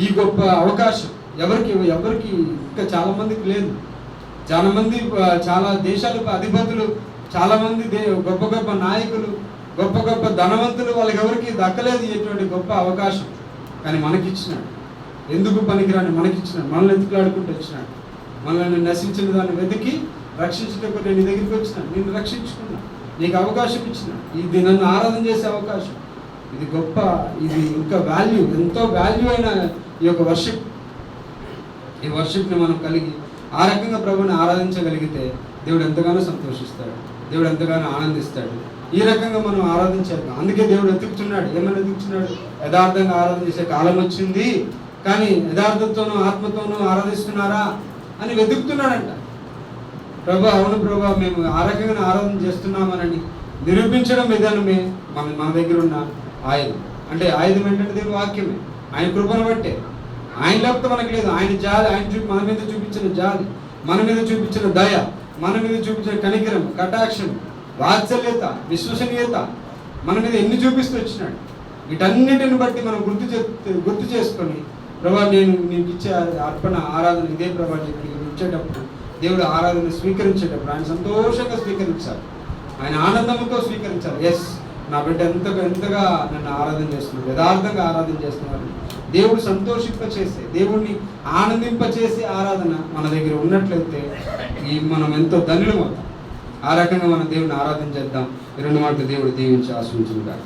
ఈ గొప్ప అవకాశం ఎవరికి ఇంకా చాలామందికి లేదు. చాలామంది చాలా దేశాల అధిపతులు, చాలామంది గొప్ప గొప్ప నాయకులు, గొప్ప గొప్ప ధనవంతులు, వాళ్ళకి ఎవరికి దక్కలేదు ఇటువంటి గొప్ప అవకాశం. కానీ మనకిచ్చినాడు. ఎందుకు పనికిరాని మనకిచ్చినాడు. మనల్ని ఎత్తుకులాడుకుంటూ వచ్చినాడు. మనల్ని నశించిన దాన్ని వెతికి రక్షించడానికి నేను నీ దగ్గరికి వచ్చినాను. నిన్ను రక్షించుకున్నా, నీకు అవకాశం ఇచ్చిన, ఇది నన్ను ఆరాధన చేసే అవకాశం. ఇది గొప్ప, ఇది ఇంకా ఎంతో వాల్యూ అయిన ఈ యొక్క వర్షిప్. ఈ వర్షిప్ని మనం కలిగి ఆ రకంగా ప్రభుని ఆరాధించగలిగితే దేవుడు ఎంతగానో సంతోషిస్తాడు, దేవుడు ఎంతగానో ఆనందిస్తాడు. ఈ రకంగా మనం ఆరాధించాలి. అందుకే దేవుడు ఎత్తుకుతున్నాడు. ఏమైనా ఎత్తుకుతున్నాడు? యథార్థంగా ఆరాధన చేసే కాలం వచ్చింది, కానీ యథార్థతోనూ ఆత్మతోనూ ఆరాధిస్తున్నారా అని వెతుకుతున్నాడంట. ప్రభు, అవును ప్రభు, మేము ఆ రకంగా ఆరాధన చేస్తున్నామని నిరూపించడం విధానమే మన దగ్గర ఉన్న ఆయుధం. అంటే ఆయుధం ఏంటంటే దేవుని వాక్యమే, ఆయన కృపను బట్టే. ఆయన లేకపోతే మనకు లేదు. ఆయన జాలి, మన మీద చూపించిన జాలి, మన మీద చూపించిన దయ, మన మీద చూపించిన కనికరం, కటాక్షం, వాత్సల్యత, విశ్వసనీయత మన మీద ఎన్ని చూపిస్తూ వచ్చినాడు. వీటన్నిటిని బట్టి మనం గుర్తు చేసుకొని, ప్రభా నేను నీకు ఇచ్చే అర్పణ ఆరాధన ఇదే ప్రభా, నీకు ఇచ్చేటప్పుడు దేవుడు ఆరాధన స్వీకరించేటప్పుడు ఆయన సంతోషంగా స్వీకరించాలి, ఆయన ఆనందంతో స్వీకరించాలి. ఎస్, నా బిడ్డ ఎంతగా నన్ను ఆరాధన చేస్తున్నాడు, యథార్థంగా ఆరాధన చేస్తున్నారు. దేవుడు సంతోషింపచేసే, దేవుడిని ఆనందింపచేసే ఆరాధన మన దగ్గర ఉన్నట్లయితే మనం ఎంతో ధన్యులం అవుతాం. ఆ రకంగా మనం దేవుడిని ఆరాధన చేద్దాం. 2 మాటలు దేవుడు దీవించి ఆశీర్వదించుగాక.